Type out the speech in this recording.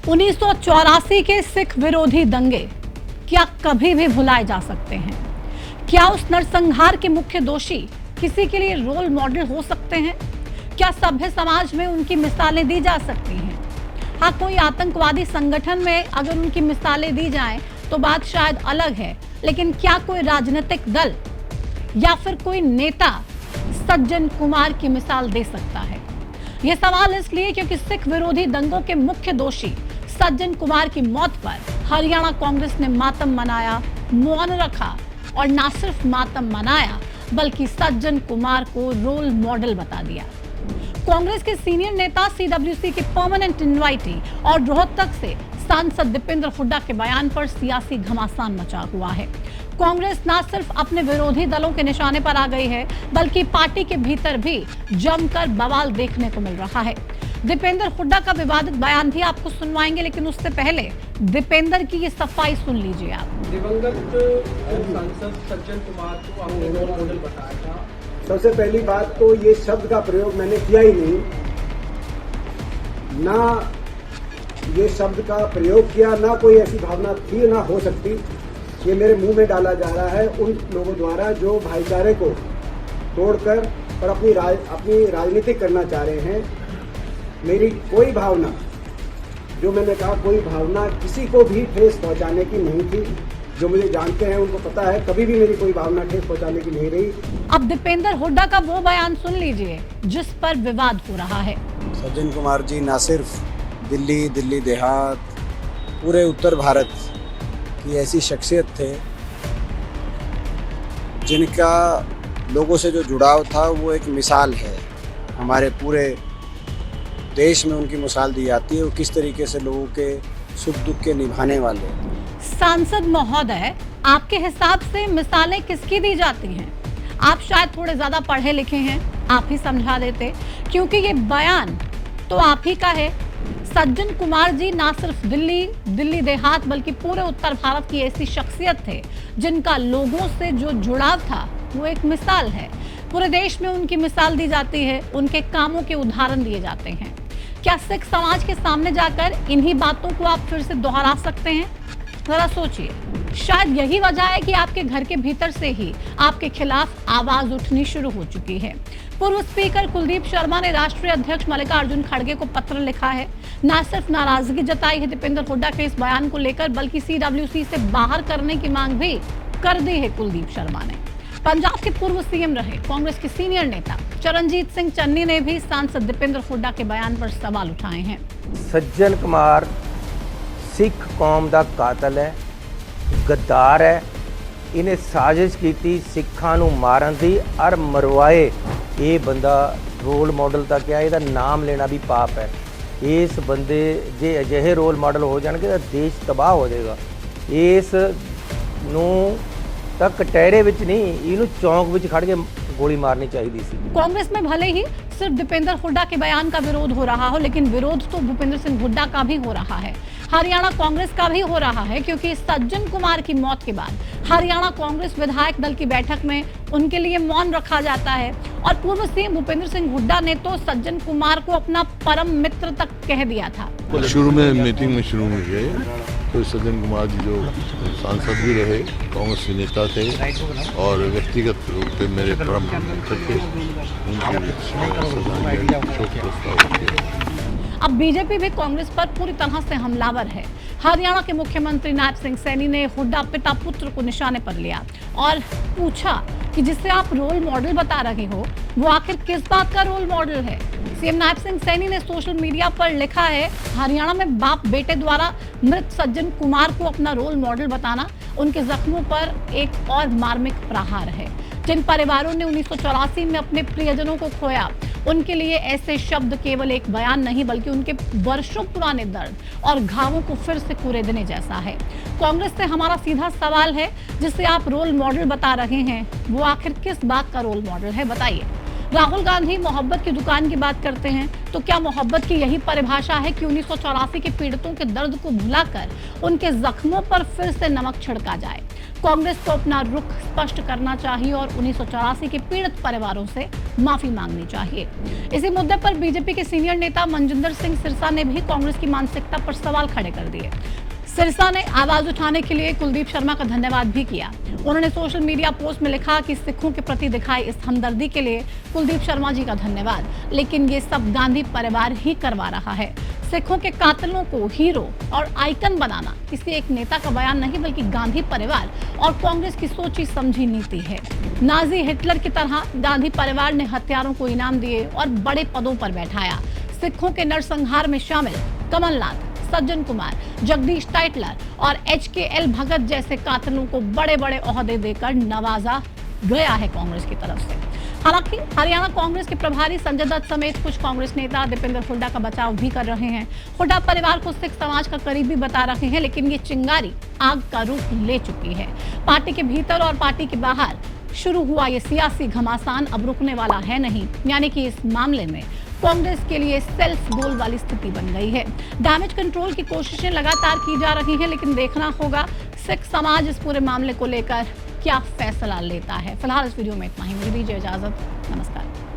1984 के सिख विरोधी दंगे क्या कभी भी भुलाए जा सकते हैं? क्या उस नरसंहार के मुख्य दोषी किसी के लिए रोल मॉडल हो सकते हैं? क्या सभ्य समाज में उनकी मिसालें दी जा सकती हैं? हाँ, कोई आतंकवादी संगठन में अगर उनकी मिसालें दी जाएं तो बात शायद अलग है, लेकिन क्या कोई राजनीतिक दल या फिर कोई नेता सज्जन कुमार की मिसाल दे सकता है? यह सवाल इसलिए क्योंकि सिख विरोधी दंगों के मुख्य दोषी सज्जन कुमार की मौत पर हरियाणा कांग्रेस ने मातम मनाया, मौन रखा और न सिर्फ मातम मनाया बल्कि सज्जन कुमार को रोल मॉडल बता दिया। कांग्रेस के सीनियर नेता सीडब्ल्यूसी के परमानेंट इनवाइटी और रोहतक से सांसद दीपेंद्र हुड्डा के बयान पर सियासी घमासान मचा हुआ है। कांग्रेस न सिर्फ अपने विरोधी दलों के निशाने पर आ गई है बल्कि पार्टी के भीतर भी जमकर बवाल देखने को मिल रहा है। दीपेंद्र हुड्डा का विवादित बयान भी आपको सुनवाएंगे, लेकिन उससे पहले दीपेंद्र की ये सफाई सुन लीजिए आप। दिवंगत सांसद सज्जन कुमार को आपने रोल मॉडल बताया था। सबसे पहली बात तो ये शब्द का प्रयोग मैंने किया ही नहीं, ना ये शब्द का प्रयोग किया, ना कोई ऐसी भावना थी, ना हो सकती। ये मेरे मुंह में डाला जा रहा है उन लोगों द्वारा जो भाईचारे को तोड़कर और अपनी राजनीति करना चाह रहे हैं। मेरी कोई भावना, जो मैंने कहा, कोई भावना किसी को भी ठेस पहुंचाने की नहीं थी। जो मुझे जानते हैं उनको पता है, कभी भी मेरी कोई भावना ठेस पहुंचाने की नहीं रही। अब दीपेंद्र हुड्डा का वो बयान सुन लीजिए जिस पर विवाद हो रहा है। सज्जन कुमार जी न सिर्फ दिल्ली देहात, पूरे उत्तर भारत की ऐसी शख्सियत थे जिनका लोगों से जो जुड़ाव था वो एक मिसाल है। हमारे पूरे देश में उनकी मिसाल दी जाती है, वो किस तरीके से लोगों के सुख दुख के निभाने वाले। सांसद महोदय, आपके हिसाब से मिसालें किसकी दी जाती हैं? आप शायद थोड़े ज्यादा पढ़े लिखे हैं, आप ही समझा देते, क्योंकि ये बयान तो आप ही का है। सज्जन कुमार जी ना सिर्फ दिल्ली देहात बल्कि पूरे उत्तर भारत की ऐसी शख्सियत थे जिनका लोगों से जो जुड़ाव था वो एक मिसाल है। पूरे देश में उनकी मिसाल दी जाती है, उनके कामों के उदाहरण दिए जाते हैं। क्या सिख समाज के सामने जाकर इन्हीं बातों को आप फिर से दोहरा सकते हैं? जरा सोचिए, शायद यही वजह है कि आपके घर के भीतर से ही आपके खिलाफ आवाज उठनी शुरू हो चुकी है। पूर्व स्पीकर कुलदीप शर्मा ने राष्ट्रीय अध्यक्ष मल्लिकार्जुन खड़गे को पत्र लिखा है। न सिर्फ नाराजगी जताई है दीपेंद्र हुड्डा के इस बयान को लेकर, बल्कि सीडब्ल्यूसी से बाहर करने की मांग भी कर दी है कुलदीप शर्मा ने। पंजाब के पूर्व सीएम रहे कांग्रेस के सीनियर नेता चरणजीत सिंह चन्नी ने भी सांसद दीपेंद्र हुड्डा के बयान पर सवाल उठाए हैं। सज्जन कुमार सिख कौम का कातल है, गद्दार है। इन्हें साजिश की सिखा नूं मारन दी और मरवाए। ये बंदा रोल मॉडल का क्या, ਇਹਦਾ नाम लेना भी पाप है। इस बंदे जे अजिहे रोल मॉडल हो जाएंगे तो देश तबाह हो जाएगा। इस नूं तक कटहरे विच नहीं, इनू चौंक विच खड़ के गोली मारनी चाहिए सी। कांग्रेस में भले ही सिर्फ दीपेंद्र हुड्डा के बयान का विरोध हो रहा हो, लेकिन विरोध तो भूपेंद्र सिंह हुड्डा का भी हो रहा है, हरियाणा कांग्रेस का भी हो रहा है, क्योंकि सज्जन कुमार की मौत के बाद हरियाणा कांग्रेस विधायक दल की बैठक में उनके लिए मौन रखा जाता है और पूर्व सीएम भूपेंद्र सिंह हुड्डा ने तो सज्जन कुमार को अपना परम मित्र तक कह दिया था। शुरू में मीटिंग में शुरू में गए तो सज्जन कुमार जी जो सांसद भी रहे, कांग्रेस के नेता थे और व्यक्तिगत रूप से मेरे परम मित्र थे, अब बीजेपी भी कांग्रेस पर पूरी तरह से हमलावर है। हरियाणा के मुख्यमंत्री नायब सिंह सैनी ने हुड्डा पिता पुत्र को निशाने पर लिया और पूछा कि जिसे आप रोल मॉडल बता रहे हो वो आखिर किस बात का रोल मॉडल है। सीएम नायब सिंह सैनी ने सोशल मीडिया पर लिखा है, हरियाणा में बाप बेटे द्वारा मृत सज्जन कुमार को अपना रोल मॉडल बताना उनके जख्मों पर एक और मार्मिक प्रहार है। जिन परिवारों ने 1984 में अपने प्रियजनों को खोया, उनके लिए ऐसे शब्द केवल एक बयान नहीं बल्कि उनके वर्षों पुराने दर्द और घावों को फिर से कुरेदने जैसा है। कांग्रेस से हमारा सीधा सवाल है, जिसे आप रोल मॉडल बता रहे हैं वो आखिर किस बात का रोल मॉडल है, बताइए। राहुल गांधी मोहब्बत की दुकान की बात करते हैं, तो क्या मोहब्बत की यही परिभाषा है कि 1984 के पीड़ितों के दर्द को भुलाकर उनके जख्मों पर फिर से नमक छिड़का जाए? कांग्रेस को अपना रुख स्पष्ट करना चाहिए और 1984 के पीड़ित परिवारों से माफी मांगनी चाहिए। इसी मुद्दे पर बीजेपी के सीनियर नेता मनजिंदर सिंह सिरसा ने भी कांग्रेस की मानसिकता पर सवाल खड़े कर दिए। सिरसा ने आवाज उठाने के लिए कुलदीप शर्मा का धन्यवाद भी किया। उन्होंने सोशल मीडिया पोस्ट में लिखा कि सिखों के प्रति दिखाई इस हमदर्दी के लिए कुलदीप शर्मा जी का धन्यवाद, लेकिन ये सब गांधी परिवार ही करवा रहा है। सिखों के कातिलों को हीरो और आइकन बनाना किसी एक नेता का बयान नहीं, बल्कि गांधी परिवार और कांग्रेस की सोची समझी नीति है। नाजी हिटलर की तरह गांधी परिवार ने हत्यारों को इनाम दिए और बड़े पदों पर बैठाया। सिखों के नरसंहार में शामिल कमलनाथ, सज्जन कुमार, जगदीश टाइटलर और HKL भगत जैसे कातिलों को बड़े बड़े ओहदे देकर नवाजा गया है कांग्रेस की तरफ से। हालांकि हरियाणा कांग्रेस के प्रभारी संजय दत्त समेत कुछ कांग्रेस नेता दीपेंद्र हुड्डा का बचाव भी कर रहे हैं। हुड्डा परिवार को सिख समाज का करीबी बता रहे हैं, लेकिन ये चिंगारी आग का रूप ले चुकी है। पार्टी के भीतर और पार्टी के बाहर शुरू हुआ ये सियासी घमासान अब रुकने वाला है नहीं, यानी कि इस मामले में कांग्रेस के लिए सेल्फ गोल वाली स्थिति बन गई है। डैमेज कंट्रोल की कोशिशें लगातार की जा रही हैं, लेकिन देखना होगा सिख समाज इस पूरे मामले को लेकर क्या फैसला लेता है। फिलहाल इस वीडियो में इतना ही। मुझे दीजिए इजाजत। नमस्कार।